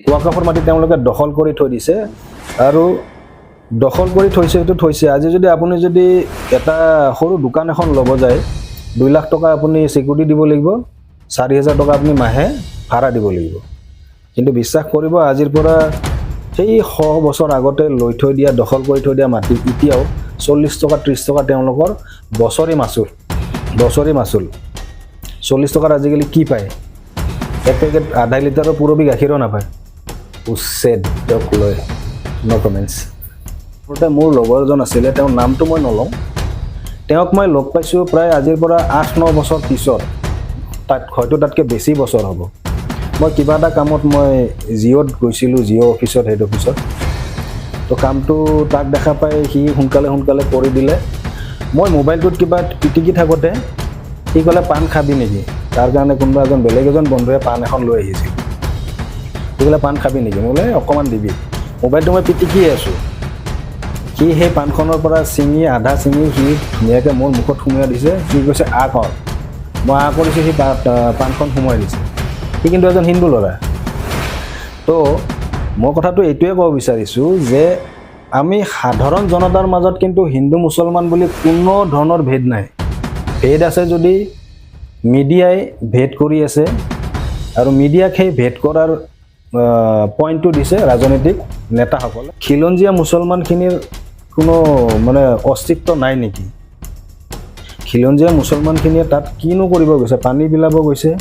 ৱাকাফৰ মাটি তেওঁলোকে দখল কৰি থৈ দিছে আৰু দখল কৰি থৈছে এইটো থৈছে আজি যদি আপুনি যদি এটা সৰু দোকান এখন ল'ব যায় 2 লাখ টকা আপুনি সিকিউৰিটি দিব লাগিব 4000 টকা আপুনি মাহে ভাড়া দিব লাগিব কিন্তু বিশ্বাস কৰিব আজিৰ পৰা সেই 100 বছৰ আগতে লৈ থৈ দিয়া দখল কৰি থৈ দিয়া মাটি এতিয়াও 40 টকা 30 টকা তেওঁলোকৰ বছৰি মাসুল 40 টকাৰ আজিকালি কি পায় এক পেকেট আধা লিটাৰৰ পুৰবি গাখীৰো নাপায় উচ্ছেদ তেওঁক লৈ নো কমেন্টছ মোৰ লগৰজন আছিলে তেওঁৰ নামটো মই নলওঁ তেওঁক মই লগ পাইছোঁ প্ৰায় আজিৰ পৰা 8-9 বছৰ পিছত হয়তো তাতকৈ বেছি বছৰ হ'ব মই কিবা এটা কামত মই জিঅ'ত গৈছিলোঁ জিঅ' অফিচত হেড অফিচত তো কামটো তাক দেখা পাই সি সোনকালে কৰি দিলে মই মোবাইলটোত কিবা পিটিকি থাকোঁতে সি ক'লে পাণ খাবি নেকি তাৰ কাৰণে কোনোবা বেলেগ এজন বন্ধুৱে পাণ এখন লৈ আহিছিল সি ক'লে পাণ খাবি নেকি মই বোলে অকণমান দিবি মোবাইলটো মই পিটিকিয়ে আছোঁ সি সেই পাণখনৰ পৰা চিঙি আধা চিঙি সি ধুনীয়াকৈ মোৰ মুখত সোমোৱাই দিছে সি কৈছে আ কৰ মই আ কৰিছোঁ সি পাণখন সোমোৱাই দিছে সি কিন্তু এজন হিন্দু ল'ৰা তো মই কথাটো এইটোৱে ক'ব বিচাৰিছোঁ যে আমি সাধাৰণ জনতাৰ মাজত কিন্তু হিন্দু মুছলমান বুলি কোনো ধৰণৰ ভেদ নাই ভেদ আছে যদি মিডিয়াই ভেদ কৰি আছে আৰু মিডিয়াক সেই ভেদ কৰাৰ পইণ্টটো দিছে ৰাজনৈতিক নেতাসকলে খিলঞ্জীয়া মুছলমানখিনিৰ কোনো মানে অস্তিত্ব নাই নেকি খিলঞ্জীয়া মুছলমানখিনিয়ে তাত কিনো কৰিব গৈছে পানী বিলাব গৈছে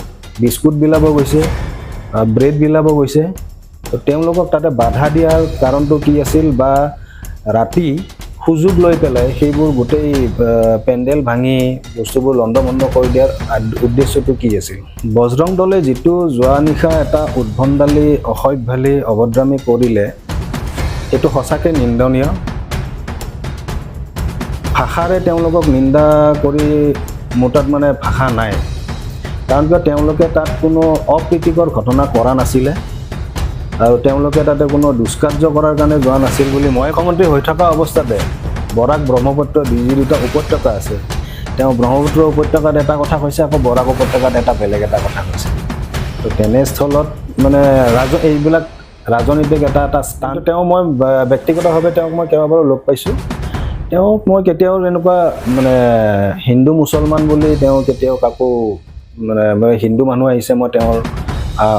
বিস্কুট বিলাব গৈছে ব্ৰেড বিলাব গৈছে তো তেওঁলোকক তাতে বাধা দিয়াৰ কাৰণটো কি আছিল বা ৰাতি সুযোগ লৈ পেলাই সেইবোৰ গোটেই পেণ্ডেল ভাঙি বস্তুবোৰ লণ্ডভণ্ড কৰি দিয়াৰ উদ্দেশ্যটো কি আছিল বজৰং দলে যিটো যোৱা নিশা এটা উদ্ভণ্ডালি অসভ্যালি অভদ্ৰামী কৰিলে এইটো সঁচাকৈ নিন্দনীয় ভাষাৰে তেওঁলোকক নিন্দা কৰি মোৰ তাত মানে ভাষা নাই কাৰণ কিয় তেওঁলোকে তাত কোনো অপ্ৰীতিকৰ ঘটনা কৰা নাছিলে আৰু তেওঁলোকে তাতে কোনো দুষ্কাৰ্য কৰাৰ কাৰণে যোৱা নাছিল বুলি মই মুখ্যমন্ত্ৰী হৈ থকা অৱস্থাতে বৰাক ব্ৰহ্মপুত্ৰ দুটা উপত্যকা আছে তেওঁ ব্ৰহ্মপুত্ৰ উপত্যকাত এটা কথা কৈছে আকৌ বৰাক উপত্যকাত এটা বেলেগ এটা কথা কৈছে তো তেনেস্থলত মানে এইবিলাক ৰাজনৈতিক এটা স্থান তেওঁ মই ব্যক্তিগতভাৱে তেওঁক মই কেইবাবাৰো লগ পাইছোঁ তেওঁক মই কেতিয়াও এনেকুৱা মানে হিন্দু মুছলমান বুলি তেওঁ কেতিয়াও কাকো মানে মই হিন্দু মানুহ আহিছে মই তেওঁৰ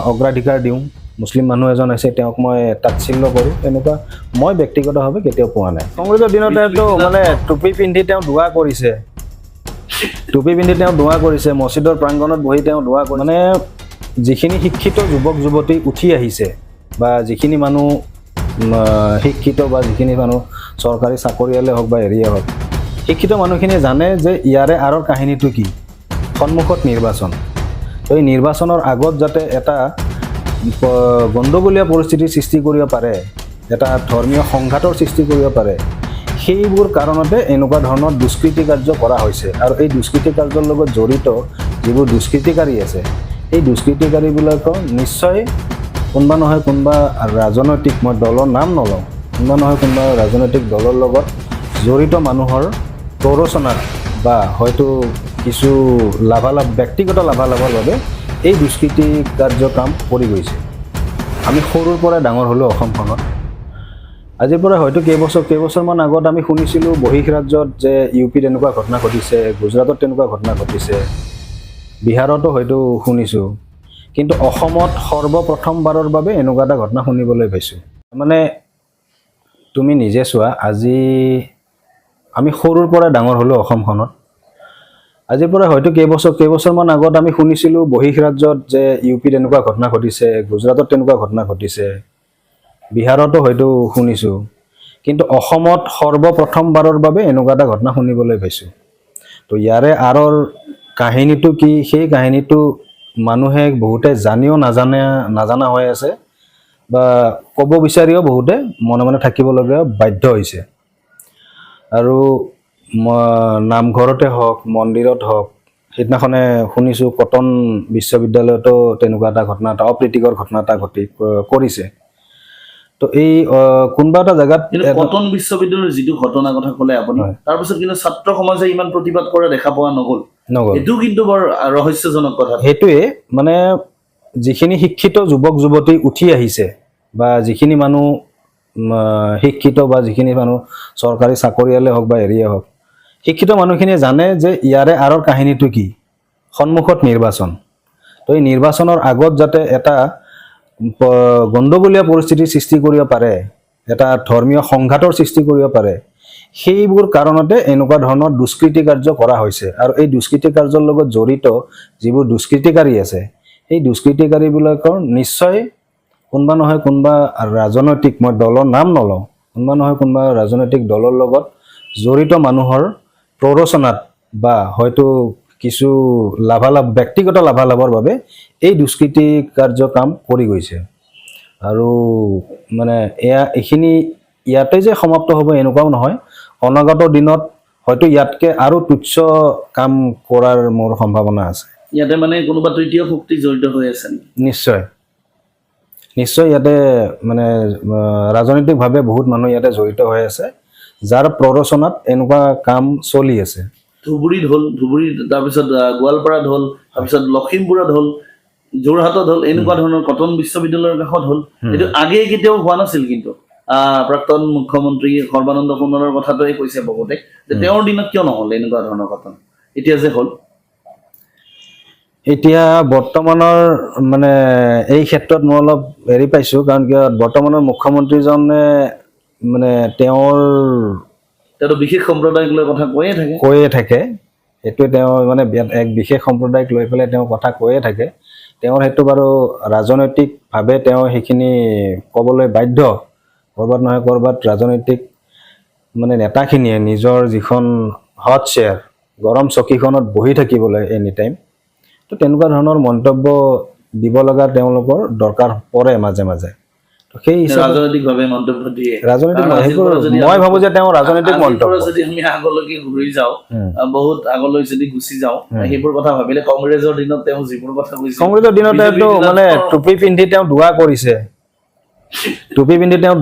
অগ্ৰাধিকাৰ দিওঁ মুছলিম মানুহ এজন আছে তেওঁক মই তাচ্ছিল্য কৰোঁ এনেকুৱা মই ব্যক্তিগতভাৱে কেতিয়াও পোৱা নাই কংগ্ৰেছৰ দিনতেতো মানে টুপি পিন্ধি তেওঁ দোৱা কৰিছে মছজিদৰ প্ৰাংগণত বহি তেওঁ দোৱা কৰে মানে যিখিনি শিক্ষিত যুৱক যুৱতী উঠি আহিছে বা যিখিনি মানুহ শিক্ষিত বা যিখিনি মানুহ চৰকাৰী চাকৰিয়ালে হওক বা হেৰিয়ে হওক শিক্ষিত মানুহখিনিয়ে জানে যে ইয়াৰে আঁৰৰ কাহিনীটো কি সন্মুখত নিৰ্বাচন তো এই নিৰ্বাচনৰ আগত যাতে এটা গণ্ডগোলীয়া পৰিস্থিতিৰ সৃষ্টি কৰিব পাৰে এটা ধৰ্মীয় সংঘাতৰ সৃষ্টি কৰিব পাৰে সেইবোৰ কাৰণতে এনেকুৱা ধৰণৰ দুষ্কৃতি কাৰ্য কৰা হৈছে আৰু এই দুষ্কৃতি কাৰ্যৰ লগত জড়িত যিবোৰ দুষ্কৃতিকাৰী আছে এই দুষ্কৃতিকাৰীবিলাকক নিশ্চয় কোনোবা নহয় কোনোবা ৰাজনৈতিক মই দলৰ নাম নলওঁ কোনোবা নহয় কোনোবা ৰাজনৈতিক দলৰ লগত জড়িত মানুহৰ প্ৰৰোচনাত বা হয়তো কিছু ব্যক্তিগত লাভালাভৰ বাবে এই দুষ্কৃতি কাৰ্য কাম কৰি গৈছে আমি সৰুৰ পৰা ডাঙৰ হ'লোঁ অসমখনত আজিৰ পৰা হয়তো কেইবছৰমান আগত আমি শুনিছিলোঁ বহিঃ ৰাজ্যত যে ইউপিত এনেকুৱা ঘটনা ঘটিছে গুজৰাটত তেনেকুৱা ঘটনা ঘটিছে বিহাৰতো হয়তো শুনিছোঁ কিন্তু অসমত সৰ্বপ্ৰথমবাৰৰ বাবে এনেকুৱা এটা ঘটনা শুনিবলৈ পাইছোঁ মানে তুমি নিজে চোৱা আজি আমি সৰুৰ পৰা ডাঙৰ হ'লোঁ অসমখনত আজিৰ পৰা হয়তো কেইবছৰমান আগত আমি শুনিছিলোঁ বহিঃ ৰাজ্যত যে ইউপিত এনেকুৱা ঘটনা ঘটিছে গুজৰাটত তেনেকুৱা ঘটনা ঘটিছে বিহাৰতো হয়তো শুনিছোঁ কিন্তু অসমত সৰ্বপ্ৰথমবাৰৰ বাবে এনেকুৱা এটা ঘটনা শুনিবলৈ পাইছোঁ তো ইয়াৰে আঁৰৰ কাহিনীটো কি সেই কাহিনীটো মানুহে বহুতে জানিও নাজানা হৈ আছে বা ক'ব বিচাৰিও বহুতে মনে মনে থাকিবলগীয়া বাধ্য হৈছে আৰু নামঘৰতে হওক মন্দিৰত হওক সেইদিনাখনে শুনিছোঁ কটন বিশ্ববিদ্যালয়তো তেনেকুৱা এটা ঘটনা এটা অপ্ৰীতিকৰ ঘটনা এটা কৰিছে তো এই কোনোবা এটা জেগাত কটন বিশ্ববিদ্যালয়ৰ যিটো ঘটনাৰ কথা ক'লে আপুনি তাৰপিছত কিন্তু ছাত্ৰ সমাজে ইমান প্ৰতিবাদ কৰা দেখা পোৱা নগ'ল এইটো কিন্তু বৰ ৰহস্যজনক কথা সেইটোৱে মানে যিখিনি শিক্ষিত যুৱক যুৱতী উঠি আহিছে বা যিখিনি মানুহ শিক্ষিত বা যিখিনি মানুহ চৰকাৰী চাকৰিয়ালে হওক বা হেৰিয়ে হওক, শিক্ষিত মানুহখিনিয়ে জানে যে ইয়াৰে আঁৰৰ কাহিনীটো কি। সন্মুখত নিৰ্বাচন, তো এই নিৰ্বাচনৰ আগত যাতে এটা গণ্ডগোলীয়া পৰিস্থিতিৰ সৃষ্টি কৰিব পাৰে, এটা ধৰ্মীয় সংঘাতৰ সৃষ্টি কৰিব পাৰে, সেইবোৰ কাৰণতে এনেকুৱা ধৰণৰ দুষ্কৃতি কাৰ্য কৰা হৈছে। আৰু এই দুষ্কৃতি কাৰ্যৰ লগত জড়িত যিবোৰ দুষ্কৃতিকাৰী আছে, সেই দুষ্কৃতিকাৰীবিলাকৰ নিশ্চয় কোনোবা নহয় কোনোবা ৰাজনৈতিক, মই দলৰ নাম নলওঁ, কোনোবা নহয় কোনোবা ৰাজনৈতিক দলৰ লগত জড়িত মানুহৰ প্ৰৰোচনাত বা হয়তো কিছু লাভালাভ, ব্যক্তিগত লাভালাভৰ বাবে এই দুষ্কৃতি কাৰ্য কাম কৰি গৈছে। আৰু মানে এইখিনি ইয়াতে যে সমাপ্ত হ'ব এনেকুৱাও নহয়, অনাগত দিনত হয়তো ইয়াতকে আৰু তুচ্ছ কাম কৰাৰ মোৰ সম্ভাৱনা আছে। ইয়াতে মানে কোনোবা তৃতীয় শক্তি জড়িত হৈ আছে নেকি? নিশ্চয় নিশ্চয় ইয়াতে মানে ৰাজনৈতিকভাৱে বহুত মানুহ ইয়াতে জড়িত হৈ আছে, যাৰ প্ৰৰোচনাত এনেকুৱা কাম চলি আছে। ধুবুৰীত হ'ল, ধুবুৰীত তাৰপিছত গোৱালপাৰাত হ'ল, তাৰপিছত লখিমপুৰত হ'ল, যোৰহাটত হ'ল, এনেকুৱা ধৰণৰ কটন বিশ্ববিদ্যালয়ৰ কাষত হ'ল। এইটো আগে কেতিয়াও হোৱা নাছিল। কিন্তু প্ৰাক্তন মুখ্যমন্ত্ৰী সৰ্বানন্দ সোণোৱালৰ কথাটোৱে কৈছে বহুতে যে তেওঁৰ দিনত কিয় নহ'ল এনেকুৱা ধৰণৰ ঘটনা, এতিয়া যে হ'ল। এতিয়া বৰ্তমানৰ মানে এই ক্ষেত্ৰত মই অলপ হেৰি পাইছোঁ, কাৰণ কিয় বৰ্তমানৰ মুখ্যমন্ত্ৰীজনে মানে তেওঁতো বিশেষ সম্প্ৰদায়ক লৈ কথা কৈয়ে থাকে। সেইটোৱে তেওঁ মানে এক বিশেষ সম্প্ৰদায়ক লৈ পেলাই তেওঁ কথা কৈয়ে থাকে। তেওঁৰ সেইটো বাৰু ৰাজনৈতিকভাৱে তেওঁ সেইখিনি ক'বলৈ বাধ্য। ক'ৰবাত নহয় ক'ৰবাত ৰাজনৈতিক মানে নেতাখিনিয়ে নিজৰ যিখন হট চেয়াৰ, গৰম চকীখনত বহি থাকিবলৈ এনি টাইম, তো তেনেকুৱা ধৰণৰ মন্তব্য দিব লগা তেওঁলোকৰ দৰকাৰ পৰে মাজে মাজে। সেই ৰাজনৈতিকভাৱে মন্তব্য দিয়ে, ৰাজনৈতিক মই ভাবো যে তেওঁ ৰাজনৈতিক মন্তব্য। যদি আমি আগলৈকে ঘূৰি যাওঁ, বহুত আগলৈ যদি গুচি যাওঁ, সেইবোৰ কথা ভাবিলে কংগ্ৰেছৰ দিনত তেওঁ যিবোৰ কথা কৈছিল, কংগ্ৰেছৰ দিনতেতো মানে টুপি পিন্ধি তেওঁ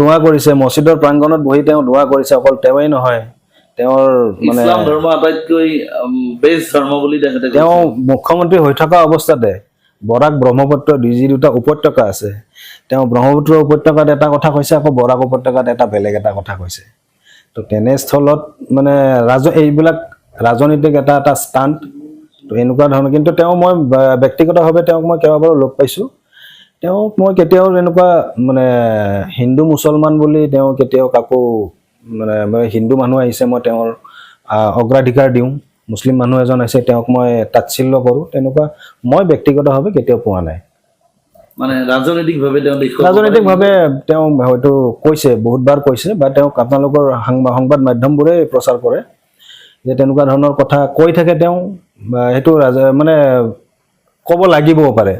দোৱা কৰিছে, মছজিদৰ প্ৰাংগণত বহি তেওঁ দোৱা কৰিছে। অকল তেওঁৱেই নহয়, তেওঁৰ মানে ইছলাম ধৰ্ম আটাইতকৈ বেষ্ট ধৰ্ম বুলি তেওঁ মুখ্যমন্ত্ৰী হৈ থকা অৱস্থাতে বৰাক ব্ৰহ্মপুত্ৰ যি দুটা উপত্যকা আছে, তেওঁ ব্ৰহ্মপুত্ৰ উপত্যকাত এটা কথা কৈছে, আকৌ বৰাক উপত্যকাত এটা বেলেগ এটা কথা কৈছে। তো তেনেস্থলত মানে এইবিলাক ৰাজনীতিক এটা ষ্টাণ্ট, তো এনেকুৱা ধৰণৰ। কিন্তু তেওঁ মই ব্যক্তিগতভাৱে তেওঁক মই কেইবাবাৰো লগ পাইছোঁ। তেওঁক মই কেতিয়াও এনেকুৱা মানে হিন্দু মুছলমান বুলি তেওঁ কেতিয়াও কাকো মানে হিন্দু মানুহ আহিছে মই তেওঁৰ অগ্ৰাধিকাৰ দিওঁ, মুছলিম মানুহ এজন আছে তেওঁক মই তাচ্ছিল্য কৰোঁ, তেনেকুৱা মই ব্যক্তিগতভাৱে কেতিয়াও পোৱা নাই। মানে ৰাজনৈতিকভাৱে তেওঁ হয়তো কৈছে, বহুতবাৰ কৈছে, বা তেওঁক আপোনালোকৰ সংবাদ মাধ্যমবোৰে প্ৰচাৰ কৰে যে তেনেকুৱা ধৰণৰ কথা কৈ থাকে তেওঁ, সেইটো মানে ক'ব লাগিবও পাৰে।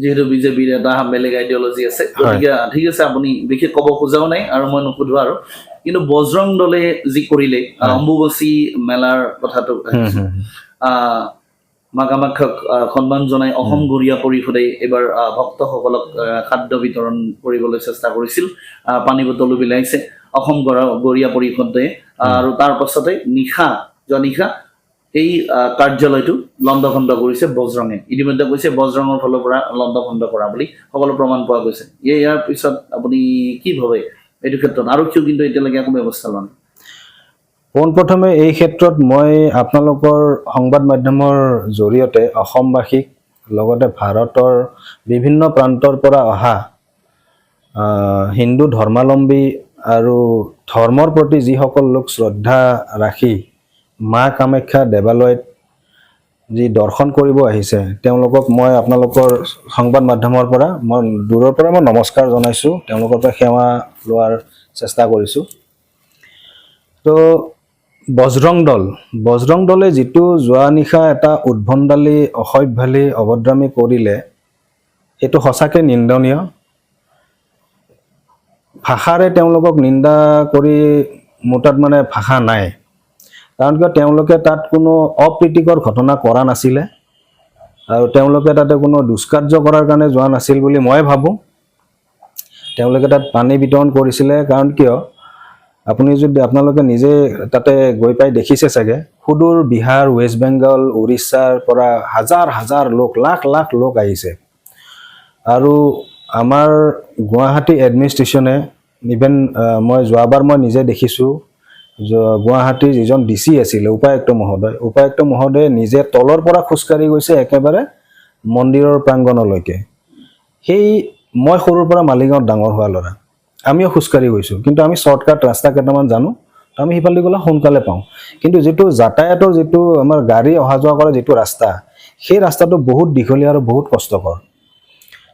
যিহেতু বিজেপিৰ এটা বেলেগ আইডিঅলজি আছে, গতিকে ঠিক আছে, আপুনি বিশেষ ক'ব খোজাও নাই আৰু মই নুসুধো আৰু। কিন্তু বজৰং দলে যি কৰিলে অম্বুবাচী মেলাৰ কথাটো, মা কামাখ্যাক সন্মান জনাই অসম গৰিয়া পৰিষদে এইবাৰ ভক্তসকলক খাদ্য বিতৰণ কৰিবলৈ চেষ্টা কৰিছিল, পানী বটলো বিলাইছে অসম গৰিয়া পৰিষদে। আৰু তাৰ পাছতে যোৱা নিশা এই কাৰ্যালয়টো লণ্ডভণ্ড কৰিছে বজৰঙে। ইতিমধ্যে কৈছে বজৰঙৰ ফালৰ পৰা লণ্ডভণ্ড কৰা বুলি সকলো প্ৰমাণ পোৱা গৈছে। ইয়াৰ পিছত আপুনি কি ভাবে এইটো ক্ষেত্ৰত? আৰক্ষীও কিন্তু এতিয়ালৈকে একো ব্যৱস্থা লোৱা নাই। পোনপ্ৰথমে এই ক্ষেত্ৰত মই আপোনালোকৰ সংবাদ মাধ্যমৰ জৰিয়তে অসমবাসীক, লগতে ভাৰতৰ বিভিন্ন প্ৰান্তৰ পৰা অহা হিন্দু ধৰ্মাৱলম্বী আৰু ধৰ্মৰ প্ৰতি যিসকল লোক শ্ৰদ্ধা ৰাখি মা কামাখ্যা দেৱালয়ত যি দৰ্শন কৰিব আহিছে, তেওঁলোকক মই আপোনালোকৰ সংবাদ মাধ্যমৰ পৰা মই দূৰৰ পৰা মই নমস্কাৰ জনাইছোঁ, তেওঁলোকৰ পৰা সেৱা লোৱাৰ চেষ্টা কৰিছোঁ। তো বজৰং দলে যিটো যোৱা নিশা এটা উদ্ভণ্ডালি, অসভ্যালি, অভদ্ৰামী কৰিলে, সেইটো সঁচাকৈ নিন্দনীয়। ভাষাৰে তেওঁলোকক নিন্দা কৰি মোৰ তাত মানে ভাষা নাই, কাৰণ কিয় তেওঁলোকে তাত কোনো অপ্ৰীতিকৰ ঘটনা কৰা নাছিলে, আৰু তেওঁলোকে তাতে কোনো দুষ্কাৰ্য কৰাৰ কাৰণে যোৱা নাছিল বুলি মই ভাবোঁ। তেওঁলোকে তাত পানী বিতৰণ কৰিছিলে, কাৰণ কিয় আপোনালোকে নিজে তাতে গৈ পাই দেখিছে চাগে, সুদূৰ বিহাৰ, ৱেষ্ট বেংগল, উৰিষ্যাৰ পৰা হাজাৰ হাজাৰ লোক, লাখ লাখ লোক আহিছে। আৰু আমাৰ গুৱাহাটী এডমিনিষ্ট্ৰেশ্যনে ইভেন মই যোৱাবাৰ মই নিজে দেখিছোঁ গুৱাহাটীৰ যিজন DC আছিলে উপায়ুক্ত মহোদয়ে নিজে তলৰ পৰা খোজকাঢ়ি গৈছে একেবাৰে মন্দিৰৰ প্ৰাংগণলৈকে। সেই মই সৰুৰ পৰা মালিগাঁৱত ডাঙৰ হোৱা ল'ৰা, আমিও খোজকাঢ়ি গৈছোঁ, কিন্তু আমি শ্বৰ্টকাট ৰাস্তা কেইটামান জানো, আমি সিফালে গ'লে সোনকালে পাওঁ। কিন্তু যিটো যাতায়াতৰ যিটো আমাৰ গাড়ী অহা যোৱা কৰা যিটো ৰাস্তা, সেই ৰাস্তাটো বহুত দীঘলীয়া আৰু বহুত কষ্টকৰ।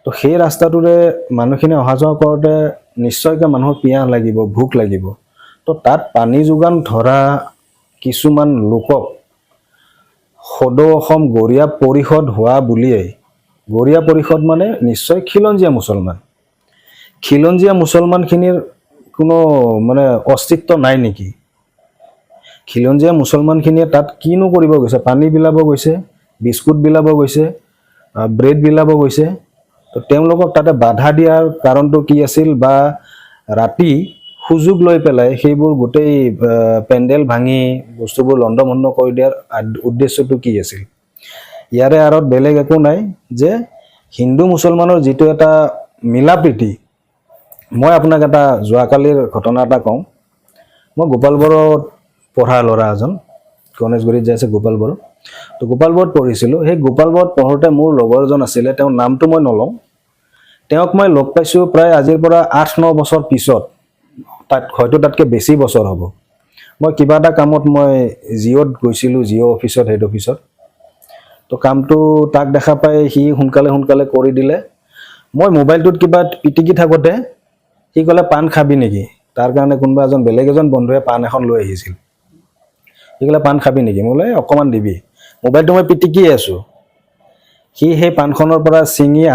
তো সেই ৰাস্তাটোৰে মানুহখিনি অহা যোৱা কৰোঁতে নিশ্চয়কৈ মানুহৰ পিয়াহ লাগিব, ভোক লাগিব। তো তাত পানী যোগান ধৰা কিছুমান লোকক সদৌ অসম গৰিয়া পৰিষদ হোৱা বুলিয়েই, গৰিয়া পৰিষদ মানে নিশ্চয় খিলঞ্জীয়া মুছলমানখিনিৰ কোনো মানে অস্তিত্ব নাই নেকি? খিলঞ্জীয়া মুছলমানখিনিয়ে তাত কিনো কৰিব গৈছে? পানী বিলাব গৈছে, বিস্কুট বিলাব গৈছে, ব্ৰেড বিলাব গৈছে। তো তেওঁলোকক তাতে বাধা দিয়াৰ কাৰণটো কি আছিল, বা ৰাতি সুযোগ লৈ পেলাই সেইবোৰ গোটেই পেণ্ডেল ভাঙি বস্তুবোৰ লণ্ডভণ্ড কৰি দিয়াৰ উদ্দেশ্যটো কি আছিল? ইয়াৰে আঁৰত বেলেগ একো নাই যে হিন্দু মুছলমানৰ যিটো এটা মিলা প্ৰীতি। মই আপোনাক এটা যোৱাকালিৰ ঘটনা এটা কওঁ। মই গোপালবৰত পঢ়া ল'ৰা এজন, গণেশগুৰিত যে আছে গোপালবৰ, তো গোপালবৰত পঢ়িছিলোঁ। সেই গোপালবৰত পঢ়োঁতে মোৰ লগৰ এজন আছিলে, তেওঁৰ নামটো মই নলওঁ। তেওঁক মই লগ পাইছোঁ প্ৰায় আজিৰ পৰা 8-9 বছৰ পিছত, হয়তো তাতকৈ বেছি বছৰ হ'ব। মই কিবা এটা কামত মই জিঅ'ত গৈছিলোঁ, জিঅ' অফিচত, হেড অফিচত। তো কামটো তাক দেখা পাই সি সোনকালে কৰি দিলে। মই মোবাইলটোত কিবা পিটিকি থাকোঁতে সি ক'লে, পাণ খাবি নেকি? তাৰ কাৰণে কোনোবা বেলেগ এজন বন্ধুৱে পাণ এখন লৈ আহিছিল। সি ক'লে, পাণ খাবি নেকি? মই বোলে অকণমান দিবি। মোবাইলটো মই পিটিকিয়ে আছোঁ। সি সেই পাণখনৰ পৰা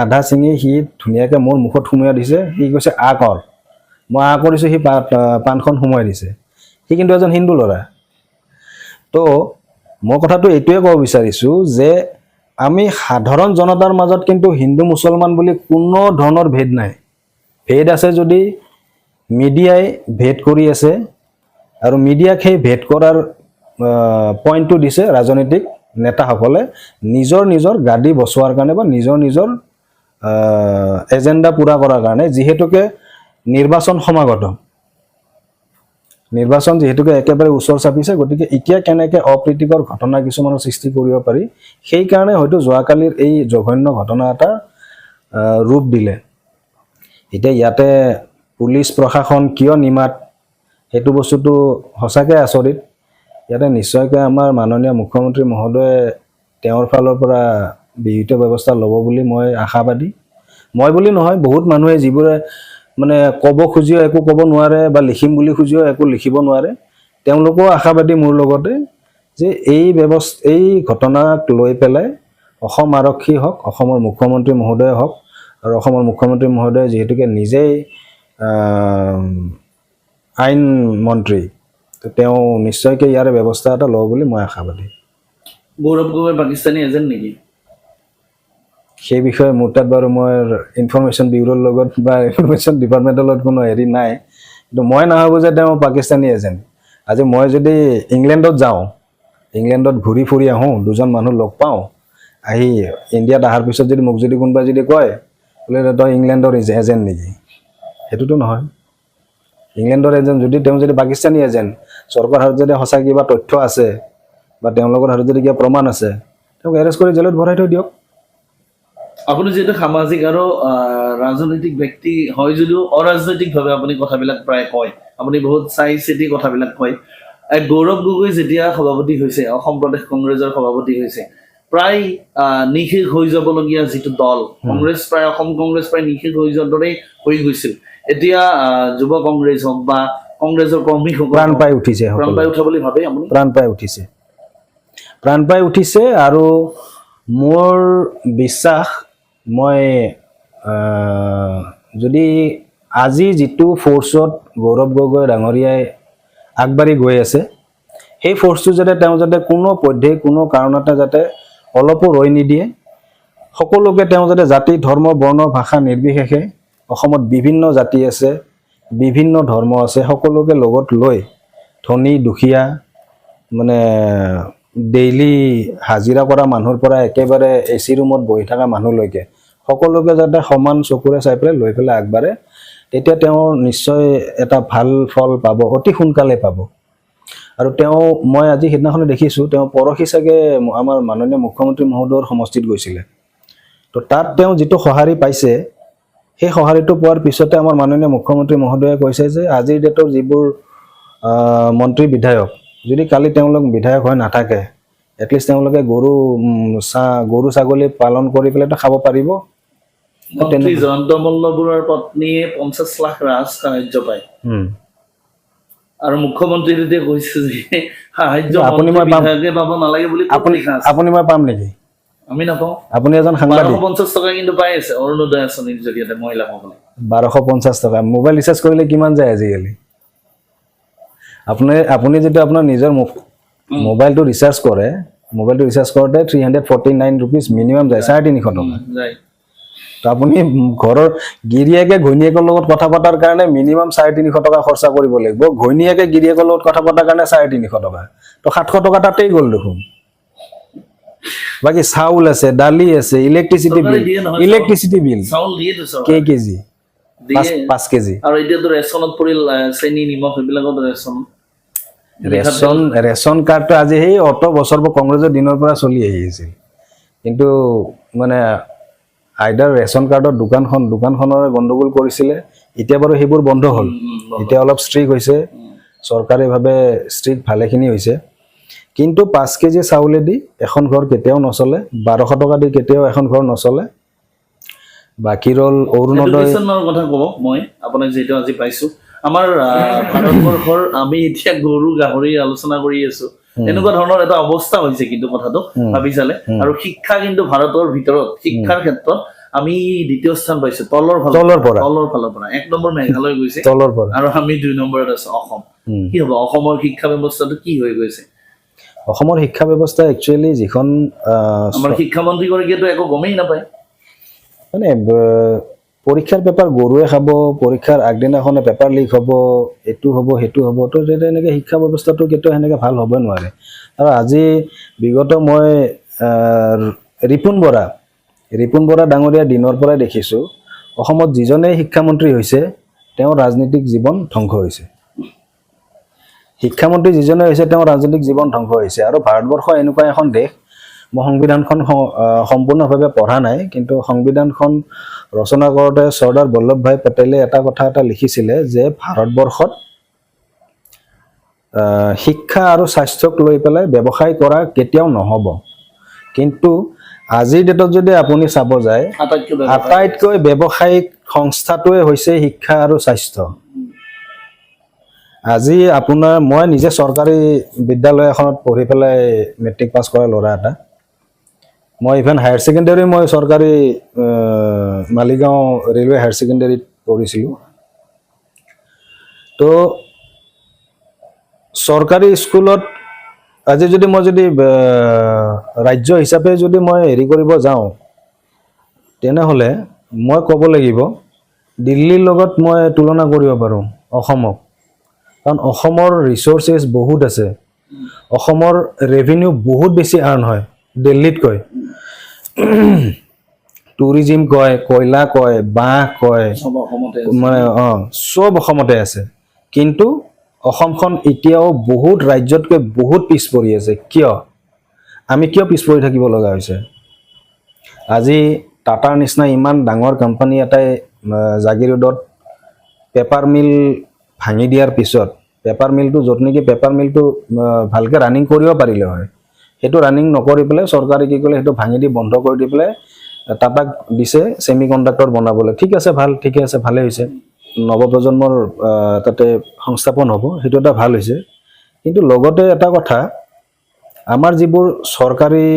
আধা ছিঙি সি ধুনীয়াকৈ মোৰ মুখত সুমুৱাই দিছে। সি কৈছে, কৰ। মই কৰিছোঁ, সি পাণখন সুমুৱাই দিছে। সি কিন্তু এজন হিন্দু ল'ৰা। তো মই কথাটো এইটোৱে ক'ব বিচাৰিছোঁ যে আমি সাধাৰণ জনতাৰ মাজত কিন্তু হিন্দু মুছলমান বুলি কোনো ধৰণৰ ভেদ নাই। ভেদ আছে যদি মিডিয়াই ভেদ কৰি আছে, আৰু মিডিয়াক সেই ভেদ কৰাৰ পইণ্টটো দিছে ৰাজনৈতিক নেতাসকলে নিজৰ গাদী বচোৱাৰ কাৰণে বা নিজৰ এজেণ্ডা পূৰা কৰাৰ কাৰণে। যিহেতুকে নিৰ্বাচন সমাগত, নিৰ্বাচন যিহেতুকে একেবাৰে ওচৰ চাপিছে, গতিকে এতিয়া কেনেকৈ অপ্ৰীতিকৰ ঘটনা কিছুমানৰ সৃষ্টি কৰিব পাৰি, সেইকাৰণে হয়তো যোৱাকালিৰ এই জঘন্য ঘটনা এটা ৰূপ দিলে। এতিয়া ইয়াতে পুলিচ প্ৰশাসন কিয় নিমাত, সেইটো বস্তুটো সঁচাকৈ আচৰিত। ইয়াতে নিশ্চয়কৈ আমাৰ মাননীয় মুখ্যমন্ত্ৰী মহোদয়ে তেওঁৰ ফালৰ পৰা বিহিত ব্যৱস্থা ল'ব বুলি মই আশাবাদী। মই বুলি নহয়, বহুত মানুহে যিবোৰে মানে ক'ব খুজিও একো ক'ব নোৱাৰে, বা লিখিম বুলি খুজিও একো লিখিব নোৱাৰে, তেওঁলোকেও আশাবাদী মোৰ লগতে, যে এই ঘটনাক লৈ পেলাই অসম আৰক্ষী হওক, অসমৰ মুখ্যমন্ত্ৰী মহোদয় হওক, আৰু অসমৰ মুখ্যমন্ত্ৰী মহোদয়ে যিহেতুকে নিজেই আইন মন্ত্ৰী, তো তেওঁ নিশ্চয়কৈ ইয়াৰ ব্যৱস্থা এটা লওঁ বুলি মই আশাবাদী। গৌৰৱ গগৈ পাকিস্তানী এজেণ্ট নেকি? সেই বিষয়ে মোৰ তাত বাৰু মই ইনফৰমেশ্যন ব্যুৰোৰ লগত বা ইনফৰমেশ্যন ডিপাৰ্টমেণ্টৰ লগত কোনো হেৰি নাই, কিন্তু মই নাভাবোঁ যে তেওঁ পাকিস্তানী এজেণ্ট। আজি মই যদি ইংলেণ্ডত যাওঁ, ইংলেণ্ডত ঘূৰি ফুৰি আহোঁ, দুজন মানুহ লগ পাওঁ, আহি ইণ্ডিয়াত অহাৰ পিছত যদি মোক যদি কোনোবাই যদি কয়, বোলে তই ইংলেণ্ডৰ এজেণ্ট নেকি? সেইটোতো নহয়। ইংলেণ্ডৰ এজেণ্ট যদি তেওঁ যদি পাকিস্তানী এজেণ্ট, চৰকাৰৰ হাতত যদি সঁচা কিবা তথ্য আছে বা তেওঁলোকৰ হাতত যদি কিবা প্ৰমাণ আছে, তেওঁক এৰেষ্ট কৰি জেলত ভৰাই থৈ দিয়ক। আপুনি যিহেতু সামাজিক আৰু ৰাজনৈতিক ব্যক্তি হয় যদিও অৰাজনৈতিকভাৱে আপুনি কথাবিলাক প্ৰায় কয়, আপুনি বহুত চাই চিতি কথাবিলাক কয়। গৌৰৱ গগৈ যেতিয়া সভাপতি হৈছে, অসম প্ৰদেশ কংগ্ৰেছৰ সভাপতি হৈছে, প্ৰায় নিশেষ হৈ যাবলগীয়া যিটো দল কংগ্ৰেছ, প্ৰায় অসম কংগ্ৰেছ প্ৰায় নিশেষ হৈ যোৱাৰ দৰেই হৈ গৈছিল। এতিয়া যুৱ কংগ্ৰেছ হওক বা কংগ্ৰেছৰ কৰ্মীসকল প্ৰাণ পাই উঠিছে, উঠা বুলি ভাবে আপুনি? প্ৰাণ পাই উঠিছে। আৰু মোৰ বিশ্বাস, মই যদি আজি যিটো ফ'ৰ্চত গৌৰৱ গগৈ ডাঙৰীয়াই আগবাঢ়ি গৈ আছে, সেই ফ'ৰ্চটো তেওঁ যাতে কোনো পধ্যেই কোনো কাৰণতে যাতে অলপো ৰৈ নিদিয়ে, সকলোকে তেওঁ যাতে জাতি ধৰ্ম বৰ্ণ ভাষা নিৰ্বিশেষে, অসমত বিভিন্ন জাতি আছে, বিভিন্ন ধৰ্ম আছে, সকলোকে লগত লৈ ধনী দুখীয়া, মানে ডেইলি হাজিৰা কৰা মানুহৰ পৰা একেবাৰে AC ৰুমত বহি থকা মানুহলৈকে সকলোকে যাতে সমান চকুৰে চাই পেলাই লৈ পেলাই আগবাঢ়ে, তেতিয়া তেওঁ নিশ্চয় এটা ভাল ফল পাব, অতি সোনকালে পাব। আৰু তেওঁ মই আজি সিদিনাখনে দেখিছোঁ, তেওঁ পৰহি চাগে আমাৰ মাননীয় মুখ্যমন্ত্ৰী মহোদয়ৰ সমষ্টিত গৈছিলে। তো তাত তেওঁ যিটো সঁহাৰি পাইছে, সেই সঁহাৰিটো পোৱাৰ পিছতে আমাৰ মাননীয় মুখ্যমন্ত্ৰী মহোদয়ে কৈছে যে আজিৰ ডেটৰ যিবোৰ মন্ত্ৰী বিধায়ক যদি কালি তেওঁলোক বিধায়ক হৈ নাথাকে, এটলিষ্ট তেওঁলোকে গৰু ছাগলী পালন কৰি পেলাইতো খাব পাৰিব। মন্ত্ৰী জয়ন্ত মল্ল বৰুৱাৰ পত্নীয়ে 50 লাখ ৰাজ সাহায্য পায় আৰু মুখ্যমন্ত্ৰী তেতিয়া কৈছে যে সাহায্য আপুনি মই পাম। বিধায়কে পাব নালাগে বুলি আপুনি মই পাম নেকি? আমি নাপাওঁ। আপুনি এজন সাংবাদিক। 1250 টকা কিন্তু পাই আছে অৰুণোদয় আঁচনিৰ জৰিয়তে মহিলাসকলে। 1250 টকা মোবাইল ৰিচাৰ্জ কৰিলে কিমান যায় আজিকালি? আপুনি যেতিয়া আপোনাৰ নিজৰ মোবাইলটো ৰিচাৰ্জ কৰে, মোবাইলটো ৰিচাৰ্জ কৰোঁতে 349 ৰুপিজ মিনিমাম যায়, 350 টকা। তো আপুনি ঘৰৰ গিৰিয়েকে ঘৈণীয়েকৰ লগত কথা পতাৰ কাৰণে মিনিমাম 350 টকা খৰচা কৰিব লাগিব, ঘৈণীয়েকে গিৰিয়েকৰ লগত কথা পতাৰ কাৰণে 350 টকা। তো 700 টকা তাতেই গ'ল দেখোন। বাকী চাউল আছে, দালি আছে, ইলেক্ট্ৰিচিটি বিল চাউল দিয়ে কেজি 5 কেজি। আৰু এতিয়াতো ৰেচনত পৰিল চেনি নিমখ এইবিলাকত ৰেচন কাৰ্ডটো আজি সেই অত বছৰ কংগ্ৰেছৰ দিনৰ পৰা চলি আহি আছিল, কিন্তু মানে আইদাৰ ৰেচন কাৰ্ডৰ দোকানখনৰে গণ্ডগোল কৰিছিলে। এতিয়া বাৰু সেইবোৰ বন্ধ হ'ল, এতিয়া অলপ ষ্ট্ৰিক হৈছে, চৰকাৰীভাৱে ষ্ট্ৰিক ভালেখিনি হৈছে। কিন্তু 5 কেজি চাউলেদি এখন ঘৰ কেতিয়াও নচলে, 1200 টকা দি কেতিয়াও এখন ঘৰ নচলে। বাকী ৰ'ল অৰুণোদয় কথা ক'ব মই আপোনাক যিহেতু আজি পাইছোঁ, আমাৰ ভাৰতবৰ্ষৰ আমি এতিয়া গৰু গাহৰি আলোচনা কৰি আছো, এনেকুৱা ধৰণৰ এটা অৱস্থা হৈছে কিন্তু কথাটো ভাবি চালে। আৰু শিক্ষা কিন্তু ভাৰতৰ ভিতৰত শিক্ষাৰ ক্ষেত্ৰত আমি দ্বিতীয় স্থান পাইছো, তলৰ ফালৰ পৰা 1 নম্বৰ মেঘালয় গৈছে আৰু আমি 2 নম্বৰত আছো অসম। কি হ'ব অসমৰ শিক্ষা ব্যৱস্থাটো কি হৈ গৈছে? অসমৰ শিক্ষা ব্যৱস্থা একচুৱেলি যিখন আমাৰ শিক্ষামন্ত্ৰীগৰাকীয়েতো একো গমেই নাপায়। মানে পৰীক্ষাৰ পেপাৰ গৰুৱে খাব, পৰীক্ষাৰ আগদিনাখনে পেপাৰ লিক হ'ব, এইটো হ'ব সেইটো হ'ব। তো তেনেকৈ শিক্ষা ব্যৱস্থাটো কেতিয়াও সেনেকৈ ভাল হ'বই নোৱাৰে। আৰু আজি বিগত মই ৰিপুণ বৰা ডাঙৰীয়া দিনৰ পৰাই দেখিছোঁ, অসমত যিজনেই শিক্ষামন্ত্ৰী হৈছে তেওঁৰ ৰাজনীতিক জীৱন ধ্বংস হৈছে। শিক্ষামন্ত্ৰী যিজনে হৈছে তেওঁৰ ৰাজনৈতিক জীৱন ধ্বংস হৈছে। আৰু ভাৰতবৰ্ষ এনেকুৱা এখন দেশ, মই সংবিধানখন সম্পূৰ্ণভাৱে পঢ়া নাই, কিন্তু সংবিধানখন ৰচনা কৰোঁতে চৰ্দাৰ বল্লভভাই পেটেলে এটা লিখিছিলে যে ভাৰতবৰ্ষত শিক্ষা আৰু স্বাস্থ্যক লৈ পেলাই ব্যৱসায় কৰা কেতিয়াও নহ'ব। কিন্তু আজিৰ ডেটত যদি আপুনি চাব যায়, আটাইতকৈ ব্যৱসায়িক সংস্থাটোৱে হৈছে শিক্ষা আৰু স্বাস্থ্য। আজি আপোনাৰ মই নিজে চৰকাৰী বিদ্যালয় এখনত পঢ়ি পেলাই মেট্ৰিক পাছ কৰা ল'ৰা এটা। মই ইভেন হায়াৰ ছেকেণ্ডেৰী মই চৰকাৰী মালিগাঁও ৰেলৱে হায়াৰ ছেকেণ্ডেৰীত পঢ়িছিলোঁ। তো চৰকাৰী স্কুলত আজি যদি মই ৰাজ্য হিচাপে যদি মই কৰিব যাওঁ, তেনেহ'লে মই ক'ব লাগিব দিল্লীৰ লগত মই তুলনা কৰিব পাৰোঁ অসমক। কাৰণ অসমৰ ৰিচোৰ্চেছ বহুত আছে, অসমৰ ৰেভিনিউ বহুত বেছি আৰ্ণ হয় দিল্লীতকৈ। টুৰিজিম কয়, কয়লা কয়, বাঁহ কয়, মানে চব অসমতে আছে। কিন্তু অসমখন এতিয়াও বহুত ৰাজ্যতকৈ বহুত পিছ পৰি আছে। কিয়? আমি কিয় পিছ পৰি থাকিব লগা হৈছে? আজি টাটাৰ নিচিনা ইমান ডাঙৰ কোম্পানী এটাই জাগিৰোডত পেপাৰ মিল ভাঙি দিয়াৰ পিছত, পেপাৰ মিলটো য'ত নেকি পেপাৰ মিলটো ভালকৈ ৰানিং কৰিব পাৰিলে হয়, সেইটো ৰানিং নকৰি পেলাই চৰকাৰে কি কৰিলে, সেইটো ভাঙি দি বন্ধ কৰি দি পেলাই টাটাক দিছে ছেমি কণ্ডাক্টৰ বনাবলৈ। ঠিক আছে, ঠিকে আছে, ভালেই হৈছে, নৱপ্ৰজন্মৰ তাতে সংস্থাপন হ'ব, সেইটো এটা ভাল হৈছে। কিন্তু লগতে এটা কথা, আমাৰ যিবোৰ চৰকাৰী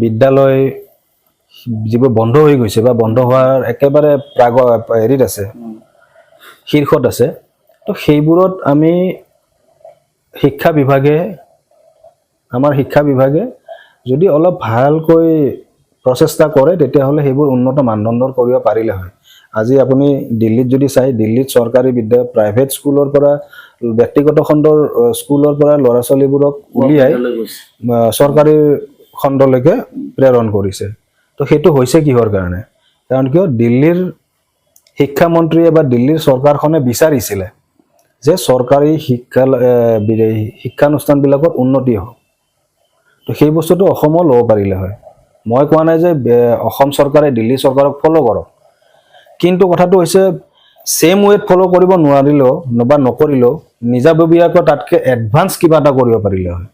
বিদ্যালয় যিবোৰ বন্ধ হৈ গৈছে বা বন্ধ হোৱাৰ একেবাৰে হেৰিত আছে, শীৰ্ষত আছে, তো সেইবোৰত আমাৰ শিক্ষা বিভাগে যদি অলপ ভালকৈ প্ৰচেষ্টা কৰে, তেতিয়াহ'লে সেইবোৰ উন্নত মানদণ্ডৰ কৰিব পাৰিলে হয়। আজি আপুনি দিল্লীত যদি চাই, দিল্লীত চৰকাৰী প্ৰাইভেট স্কুলৰ পৰা, ব্যক্তিগত খণ্ডৰ স্কুলৰ পৰা ল'ৰা ছোৱালীবোৰক উলিয়াই চৰকাৰী খণ্ডলৈকে প্ৰেৰণ কৰিছে। তো সেইটো হৈছে কিহৰ কাৰণে? কাৰণ কিয় দিল্লীৰ শিক্ষামন্ত্ৰীয়ে বা দিল্লীৰ চৰকাৰখনে বিচাৰিছিলে যে চৰকাৰী শিক্ষানুষ্ঠানবিলাকত উন্নতি হওক। তো সেই বস্তুটো অসমো ল'ব পাৰিলে হয়। মই কোৱা নাই যে অসম চৰকাৰে দিল্লী চৰকাৰক ফ'ল' কৰক, কিন্তু কথাটো হৈছে ছেম ৱেত ফ'ল' কৰিব নোৱাৰিলেও বা নকৰিলেও নিজাববীয়াকৈ তাতকৈ এডভান্স কিবা এটা কৰিব পাৰিলে হয়।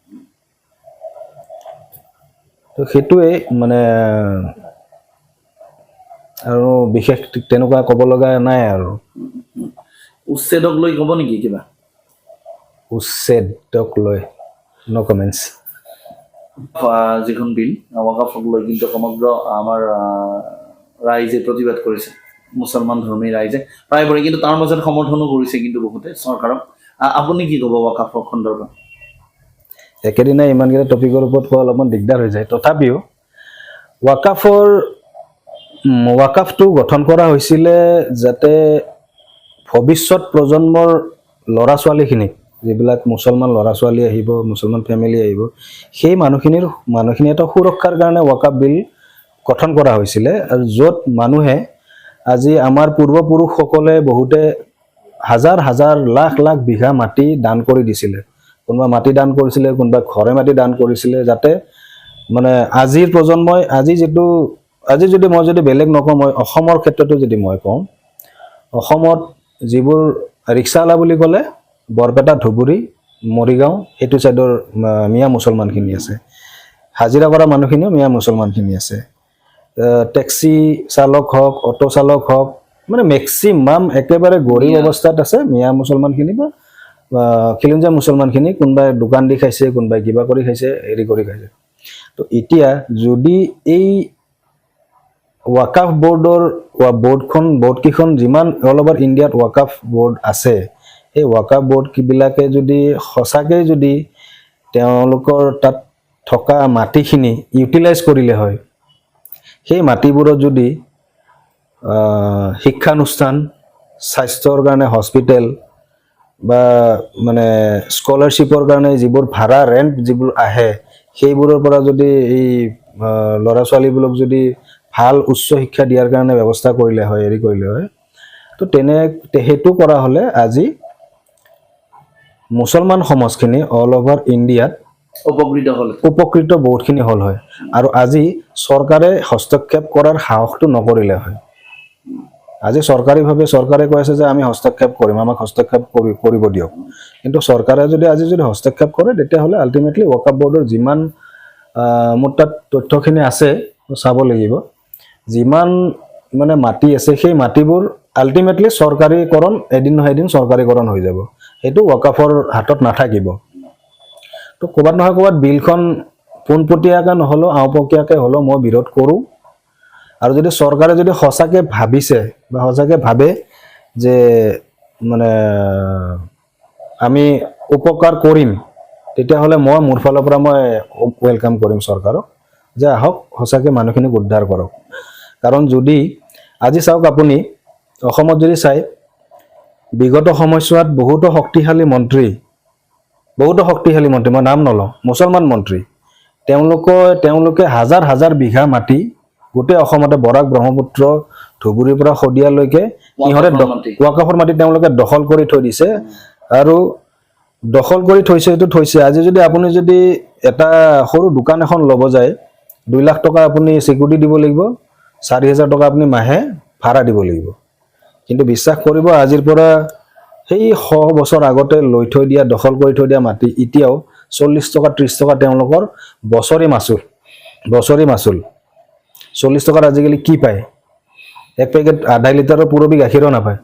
তো সেইটোৱেই মানে, আৰু বিশেষ তেনেকুৱা ক'ব লগা নাই আৰু। উচ্ছেদক লৈ ক'ব নেকি কিবা? উচ্ছেদক লৈ ন কমেণ্টছ। যিখন বিল ৱাকাফক লৈ কিন্তু সমগ্ৰ আমাৰ ৰাইজে প্ৰতিবাদ কৰিছে, মুছলমান ধৰ্মী ৰাইজে প্ৰায়বোৰে, কিন্তু তাৰ মাজত সমৰ্থনো কৰিছে কিন্তু বহুতে চৰকাৰক। আপুনি কি ক'ব ৱাকাফৰ সন্দৰ্ভত? একেদিনাই ইমানকেইটা টপিকৰ ওপৰত কোৱা অলপমান দিগদাৰ হৈ যায়। তথাপিও ৱাকাফটো গঠন কৰা হৈছিলে যাতে ভৱিষ্যত প্ৰজন্মৰ ল'ৰা ছোৱালীখিনিক, যিবিলাক মুছলমান ল'ৰা ছোৱালী আহিব, মুছলমান ফেমিলি আহিব, সেই মানুহখিনি এটা সুৰক্ষাৰ কাৰণে ৱাকাফ বিল গঠন কৰা হৈছিলে। আৰু য'ত মানুহে আজি আমাৰ পূৰ্বপুৰুষসকলে বহুতে হাজাৰ হাজাৰ লাখ লাখ বিঘা মাটি দান কৰি দিছিলে। কোনোবা মাটি দান কৰিছিলে, কোনোবা ঘৰে মাটি দান কৰিছিলে, যাতে মানে আজিৰ প্ৰজন্মই আজি যদি মই বেলেগ নকওঁ, মই অসমৰ ক্ষেত্ৰতো যদি মই কওঁ, অসমত যিবোৰ ৰিক্সাৱালা বুলি ক'লে বৰপেটা, ধুবুৰী, মৰিগাঁও সেইটো ছাইডৰ মিয়া মুছলমানখিনি আছে। হাজিৰা কৰা মানুহখিনিও মিয়া মুছলমানখিনি আছে। টেক্সি চালক হওক, অটো চালক হওক, মানে মেক্সিমাম একেবাৰে গৰীব অৱস্থাত আছে মিয়া মুছলমানখিনি বা খিলঞ্জীয়া মুছলমানখিনি। কোনোবাই দোকান দি খাইছে, কোনোবাই কিবা কৰি খাইছে, হেৰি কৰি খাইছে। তো এতিয়া যদি এই ৱাকাফ বৰ্ডকেইখন যিমান অল অভাৰ ইণ্ডিয়াত ৱাকাফ বৰ্ড আছে, সেই ৱাকাফ বৰ্ডবিলাকে যদি সঁচাকৈ যদি তেওঁলোকৰ তাত থকা মাটিখিনি ইউটিলাইজ কৰিলে হয়, সেই মাটিবোৰত যদি শিক্ষানুষ্ঠান, স্বাস্থ্যৰ কাৰণে হস্পিটেল বা মানে স্কলাৰশ্বিপৰ কাৰণে যিবোৰ ভাড়া ৰেণ্ট যিবোৰ আহে, সেইবোৰৰ পৰা যদি এই ল'ৰা ছোৱালীবোৰক যদি ভাল উচ্চ শিক্ষা দিয়াৰ কাৰণে ব্যৱস্থা কৰিলে হয়, তো সেইটো কৰা হ'লে আজি মুছলমান সমাজখিনি অল অভাৰ ইণ্ডিয়াত উপকৃত বহুতখিনি হ'ল হয়। আৰু আজি চৰকাৰে হস্তক্ষেপ কৰাৰ সাহসটো নকৰিলে হয়। আজি চৰকাৰে কৈ আছে যে আমি হস্তক্ষেপ কৰিম, আমাক হস্তক্ষেপ কৰিব দিয়ক। কিন্তু চৰকাৰে আজি যদি হস্তক্ষেপ কৰে, তেতিয়াহ'লে আল্টিমেটলি ৱাকাফ বৰ্ডৰ যিমান মোৰ তাত তথ্যখিনি আছে চাব লাগিব, যিমান মানে মাটি আছে, সেই মাটিবোৰ আল্টিমেটলি চৰকাৰীকৰণ এদিন নহয় এদিন চৰকাৰীকৰণ হৈ যাব। সেইটো ৱাকাফৰ হাতত নাথাকিব। তো ক'ৰবাত নহয় ক'ৰবাত বিলখন পোনপটীয়াকৈ নহ'লেও আওপকীয়াকৈ হ'লেও মই বিৰোধ কৰোঁ। আৰু যদি চৰকাৰে যদি সঁচাকৈ ভাবিছে বা সঁচাকৈ ভাবে যে মানে আমি উপকাৰ কৰিম, তেতিয়াহ'লে মই মোৰ ফালৰ পৰা মই ৱেলকাম কৰিম চৰকাৰক, যে আহক সঁচাকৈ মানুহখিনিক উদ্ধাৰ কৰক। কাৰণ যদি আজি চাওক, আপুনি অসমত যদি চাই, বিগত সময়ছোৱাত বহুতো শক্তিশালী মন্ত্ৰী, মই নাম নলওঁ, মুছলমান মন্ত্ৰী, তেওঁলোকে হাজাৰ হাজাৰ বিঘা মাটি গোটেই অসমতে বৰাক, ব্ৰহ্মপুত্ৰ, ধুবুৰীৰ পৰা শদিয়ালৈকে সিহঁতে ৱাকাফৰ মাটি তেওঁলোকে দখল কৰি থৈ দিছে। আৰু দখল কৰি থৈছে। আজি যদি আপুনি যদি এটা সৰু দোকান এখন ল'ব যায়, 2 লাখ টকা আপুনি চিকিউৰিটি দিব লাগিব, 4,000 টকা আপুনি মাহে ভাড়া দিব লাগিব। কিন্তু বিশ্বাস কৰিব, আজিৰ পৰা সেই 100 বছৰ আগতে লৈ থৈ দিয়া, দখল কৰি থৈ দিয়া মাটি এতিয়াও 40 টকা 30 টকা তেওঁলোকৰ বছৰি মাচুল। 40 টকাত আজিকালি কি পায়? এক পেকেট 1.5 লিটাৰৰ পুৰবী গাখীৰো নাপায়।